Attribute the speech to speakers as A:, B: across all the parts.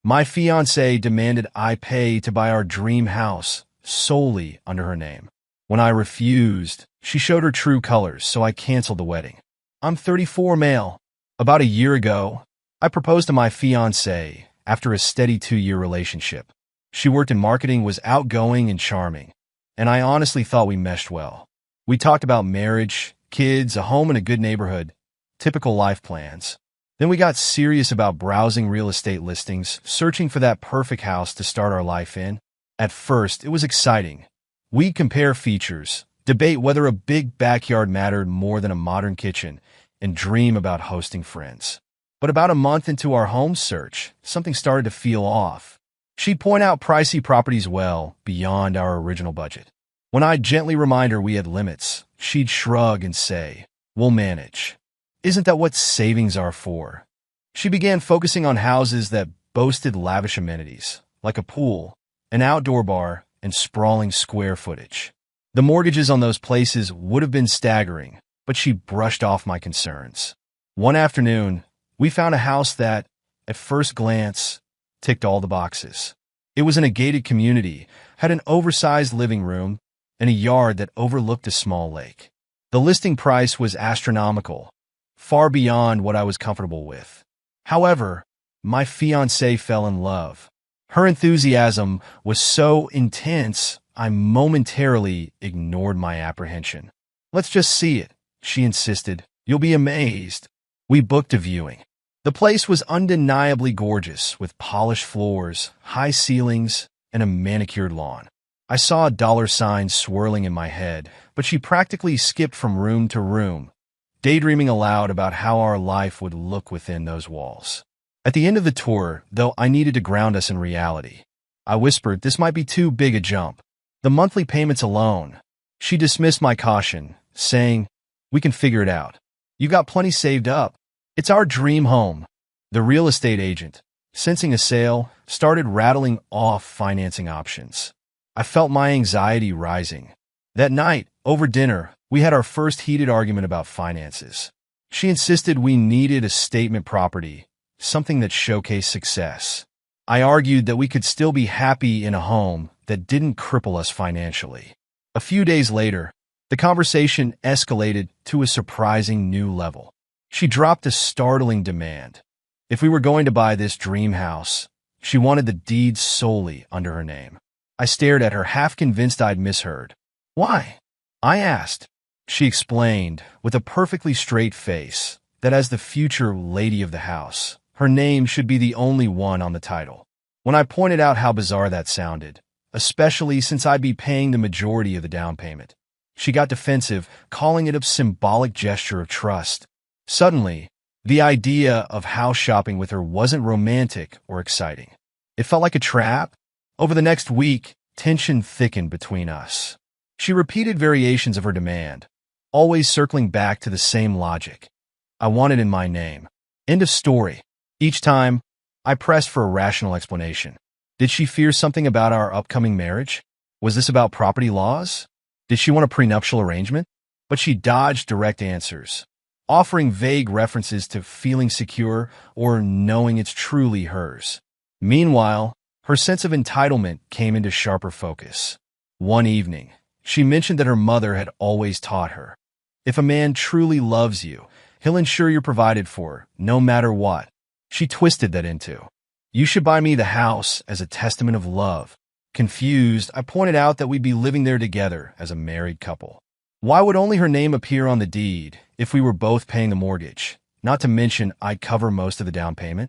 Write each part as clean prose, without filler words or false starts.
A: My fiancée demanded I pay to buy our dream house solely under her name. When I refused, she showed her true colors, so I canceled the wedding. I'm 34 male. About a year ago, I proposed to my fiancée after a steady 2-year relationship. She worked in marketing, was outgoing and charming, and I honestly thought we meshed well. We talked about marriage, kids, a home in a good neighborhood, typical life plans. Then we got serious about browsing real estate listings, searching for that perfect house to start our life in. At first, it was exciting. We'd compare features, debate whether a big backyard mattered more than a modern kitchen, and dream about hosting friends. But about a month into our home search, something started to feel off. She'd point out pricey properties well beyond our original budget. When I'd gently remind her we had limits, she'd shrug and say, "We'll manage. Isn't that what savings are for?" She began focusing on houses that boasted lavish amenities, like a pool, an outdoor bar, and sprawling square footage. The mortgages on those places would have been staggering, but she brushed off my concerns. One afternoon, we found a house that, at first glance, ticked all the boxes. It was in a gated community, had an oversized living room, and a yard that overlooked a small lake. The listing price was astronomical, far beyond what I was comfortable with. However, my fiancée fell in love. Her enthusiasm was so intense, I momentarily ignored my apprehension. "Let's just see it," she insisted. "You'll be amazed." We booked a viewing. The place was undeniably gorgeous, with polished floors, high ceilings, and a manicured lawn. I saw a dollar sign swirling in my head, but she practically skipped from room to room, daydreaming aloud about how our life would look within those walls. At the end of the tour, though I needed to ground us in reality, I whispered this might be too big a jump. The monthly payments alone. She dismissed my caution, saying, "We can figure it out. You got plenty saved up. It's our dream home." The real estate agent, sensing a sale, started rattling off financing options. I felt my anxiety rising. That night, over dinner, we had our first heated argument about finances. She insisted we needed a statement property, something that showcased success. I argued that we could still be happy in a home that didn't cripple us financially. A few days later, the conversation escalated to a surprising new level. She dropped a startling demand. If we were going to buy this dream house, she wanted the deed solely under her name. I stared at her, half convinced I'd misheard. "Why?" I asked. She explained, with a perfectly straight face, that as the future lady of the house, her name should be the only one on the title. When I pointed out how bizarre that sounded, especially since I'd be paying the majority of the down payment, she got defensive, calling it a symbolic gesture of trust. Suddenly, the idea of house shopping with her wasn't romantic or exciting. It felt like a trap. Over the next week, tension thickened between us. She repeated variations of her demand, always circling back to the same logic. I want it in my name. End of story. Each time, I pressed for a rational explanation. Did she fear something about our upcoming marriage? Was this about property laws? Did she want a prenuptial arrangement? But she dodged direct answers, offering vague references to feeling secure or knowing it's truly hers. Meanwhile, her sense of entitlement came into sharper focus. One evening, she mentioned that her mother had always taught her, "If a man truly loves you, he'll ensure you're provided for, no matter what." She twisted that into, "You should buy me the house as a testament of love." Confused, I pointed out that we'd be living there together as a married couple. Why would only her name appear on the deed if we were both paying the mortgage? Not to mention, I'd cover most of the down payment.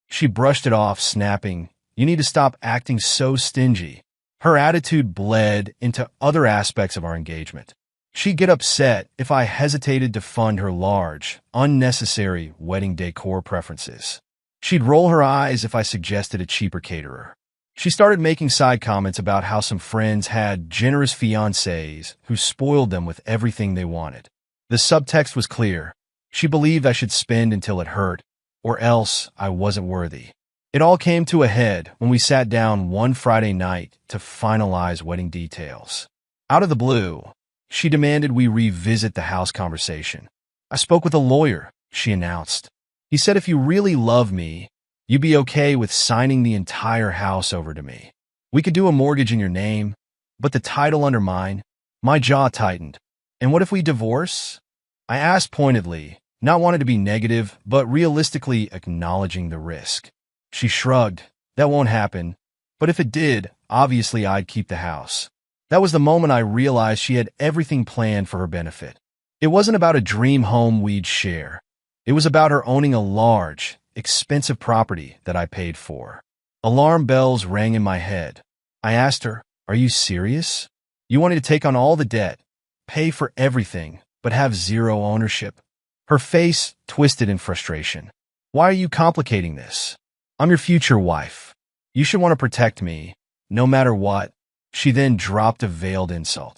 A: She brushed it off, snapping, "You need to stop acting so stingy." Her attitude bled into other aspects of our engagement. She'd get upset if I hesitated to fund her large, unnecessary wedding decor preferences. She'd roll her eyes if I suggested a cheaper caterer. She started making side comments about how some friends had generous fiancés who spoiled them with everything they wanted. The subtext was clear. She believed I should spend until it hurt, or else I wasn't worthy. It all came to a head when we sat down one Friday night to finalize wedding details. Out of the blue, she demanded we revisit the house conversation. "I spoke with a lawyer," she announced. "He said if you really love me, You'd be okay with signing the entire house over to me. We could do a mortgage in your name, but the title under mine. My jaw tightened. And what if we divorce? I asked pointedly, not wanting to be negative, but realistically acknowledging the risk. She shrugged. That won't happen. But if it did, obviously I'd keep the house. That was the moment I realized she had everything planned for her benefit. It wasn't about a dream home we'd share. It was about her owning a large, expensive property that I paid for. Alarm bells rang in my head. I asked her, "Are you serious? You wanted to take on all the debt, pay for everything, but have zero ownership?" Her face twisted in frustration. "Why are you complicating this? I'm your future wife. You should want to protect me, no matter what." She then dropped a veiled insult.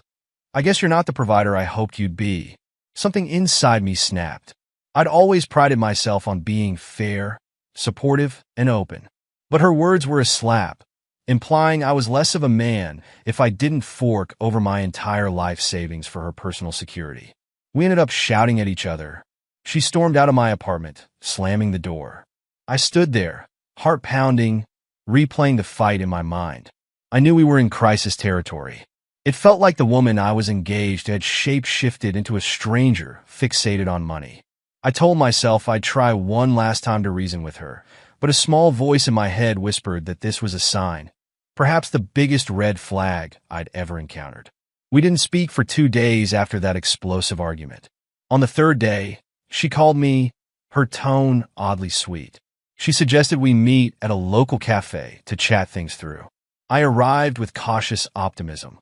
A: "I guess you're not the provider I hoped you'd be." Something inside me snapped. I'd always prided myself on being fair, supportive, and open. But her words were a slap, implying I was less of a man if I didn't fork over my entire life savings for her personal security. We ended up shouting at each other. She stormed out of my apartment, slamming the door. I stood there, heart pounding, replaying the fight in my mind. I knew we were in crisis territory. It felt like the woman I was engaged to had shape-shifted into a stranger fixated on money. I told myself I'd try one last time to reason with her, but a small voice in my head whispered that this was a sign, perhaps the biggest red flag I'd ever encountered. We didn't speak for 2 days after that explosive argument. On the third day, she called me, her tone oddly sweet. She suggested we meet at a local cafe to chat things through. I arrived with cautious optimism.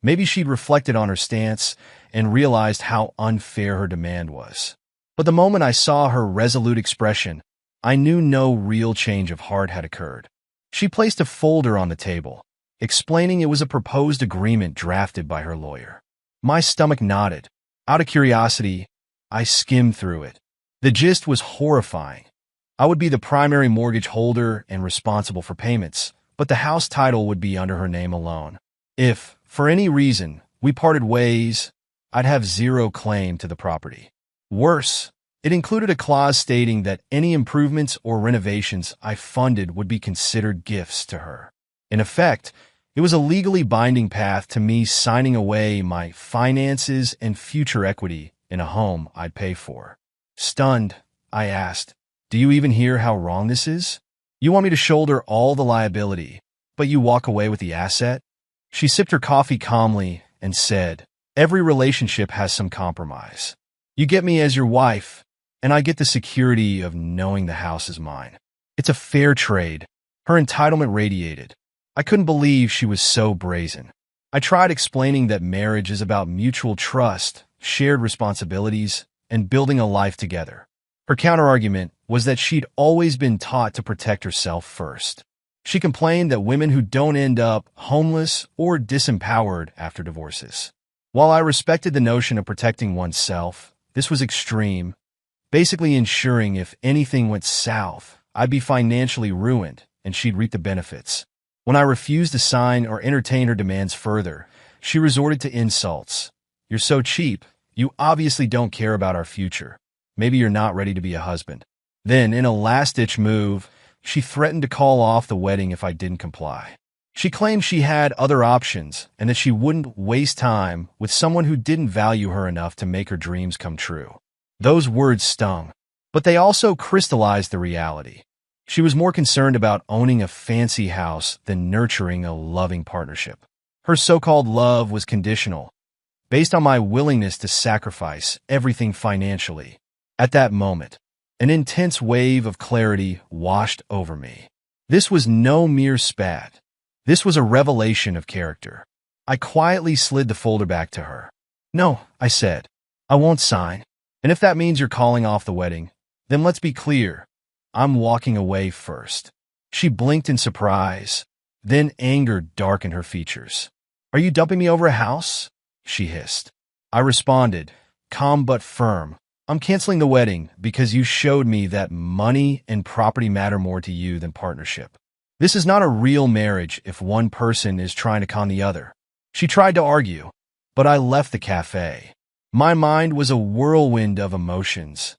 A: Maybe she'd reflected on her stance and realized how unfair her demand was. But the moment I saw her resolute expression, I knew no real change of heart had occurred. She placed a folder on the table, explaining it was a proposed agreement drafted by her lawyer. My stomach knotted. Out of curiosity, I skimmed through it. The gist was horrifying. I would be the primary mortgage holder and responsible for payments, but the house title would be under her name alone. If, for any reason, we parted ways, I'd have zero claim to the property. Worse, it included a clause stating that any improvements or renovations I funded would be considered gifts to her. In effect, it was a legally binding path to me signing away my finances and future equity in a home I'd pay for. Stunned, I asked, "Do you even hear how wrong this is? You want me to shoulder all the liability, but you walk away with the asset?" She sipped her coffee calmly and said, "Every relationship has some compromise. You get me as your wife, and I get the security of knowing the house is mine. It's a fair trade." Her entitlement radiated. I couldn't believe she was so brazen. I tried explaining that marriage is about mutual trust, shared responsibilities, and building a life together. Her counterargument was that she'd always been taught to protect herself first. She complained that women who don't end up homeless or disempowered after divorces. While I respected the notion of protecting oneself, this was extreme, basically ensuring if anything went south, I'd be financially ruined and she'd reap the benefits. When I refused to sign or entertain her demands further, she resorted to insults. "You're so cheap. You obviously don't care about our future. Maybe you're not ready to be a husband." Then, in a last-ditch move, she threatened to call off the wedding if I didn't comply. She claimed she had other options and that she wouldn't waste time with someone who didn't value her enough to make her dreams come true. Those words stung, but they also crystallized the reality. She was more concerned about owning a fancy house than nurturing a loving partnership. Her so-called love was conditional, based on my willingness to sacrifice everything financially. At that moment, an intense wave of clarity washed over me. This was no mere spat. This was a revelation of character. I quietly slid the folder back to her. "No," I said, "I won't sign. And if that means you're calling off the wedding, then let's be clear. I'm walking away first." She blinked in surprise. Then anger darkened her features. "Are you dumping me over a house?" she hissed. I responded, calm but firm. "I'm canceling the wedding because you showed me that money and property matter more to you than partnership. This is not a real marriage if one person is trying to con the other." She tried to argue, but I left the cafe. My mind was a whirlwind of emotions: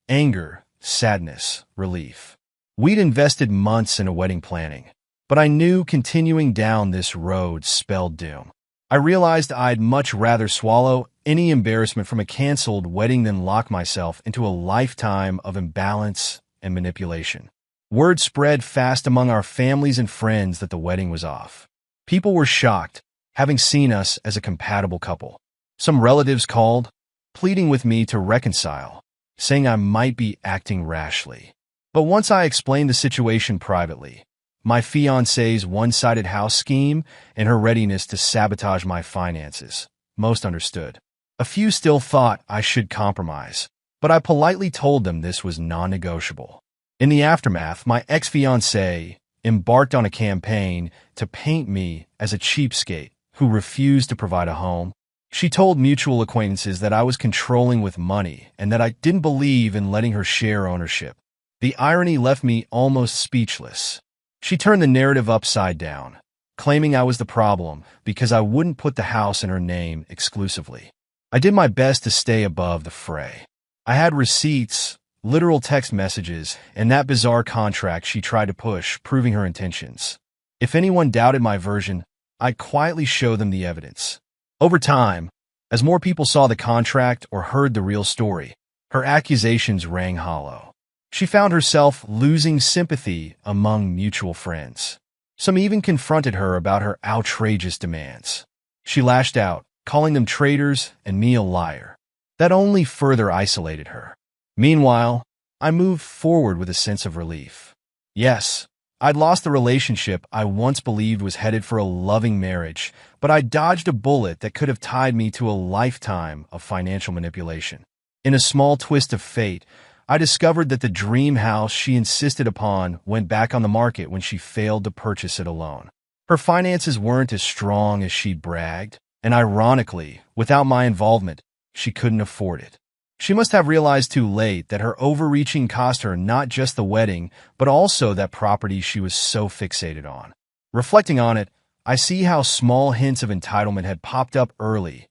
A: anger, sadness, relief. We'd invested months into wedding planning, but I knew continuing down this road spelled doom. I realized I'd much rather swallow any embarrassment from a canceled wedding than lock myself into a lifetime of imbalance and manipulation. Word spread fast among our families and friends that the wedding was off. People were shocked, having seen us as a compatible couple. Some relatives called, pleading with me to reconcile, saying I might be acting rashly. But once I explained the situation privately, my fiancée's one-sided house scheme and her readiness to sabotage my finances, most understood. A few still thought I should compromise, but I politely told them this was non-negotiable. In the aftermath, my ex-fiancée embarked on a campaign to paint me as a cheapskate who refused to provide a home. She told mutual acquaintances that I was controlling with money and that I didn't believe in letting her share ownership. The irony left me almost speechless. She turned the narrative upside down, claiming I was the problem because I wouldn't put the house in her name exclusively. I did my best to stay above the fray. I had receipts, literal text messages, and that bizarre contract she tried to push, proving her intentions. If anyone doubted my version, I'd quietly show them the evidence. Over time, as more people saw the contract or heard the real story, her accusations rang hollow. She found herself losing sympathy among mutual friends. Some even confronted her about her outrageous demands. She lashed out, calling them traitors and me a liar. That only further isolated her. Meanwhile, I moved forward with a sense of relief. Yes, I'd lost the relationship I once believed was headed for a loving marriage, but I dodged a bullet that could have tied me to a lifetime of financial manipulation. In a small twist of fate, I discovered that the dream house she insisted upon went back on the market when she failed to purchase it alone. Her finances weren't as strong as she'd bragged, and ironically, without my involvement, she couldn't afford it. She must have realized too late that her overreaching cost her not just the wedding, but also that property she was so fixated on. Reflecting on it, I see how small hints of entitlement had popped up early.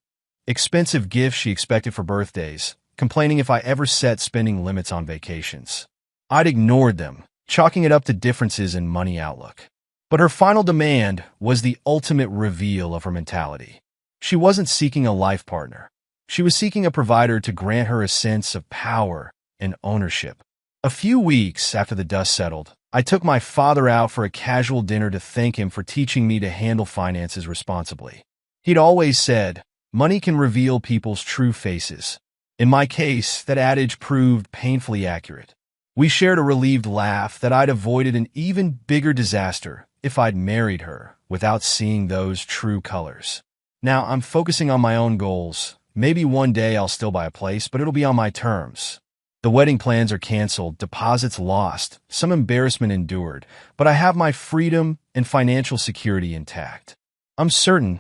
A: Expensive gifts she expected for birthdays, complaining if I ever set spending limits on vacations. I'd ignored them, chalking it up to differences in money outlook. But her final demand was the ultimate reveal of her mentality. She wasn't seeking a life partner. She was seeking a provider to grant her a sense of power and ownership. A few weeks after the dust settled, I took my father out for a casual dinner to thank him for teaching me to handle finances responsibly. He'd always said, money can reveal people's true faces. In my case, that adage proved painfully accurate. We shared a relieved laugh that I'd avoided an even bigger disaster if I'd married her without seeing those true colors. Now I'm focusing on my own goals. Maybe one day I'll still buy a place, but it'll be on my terms. The wedding plans are canceled, deposits lost, some embarrassment endured, but I have my freedom and financial security intact. I'm certain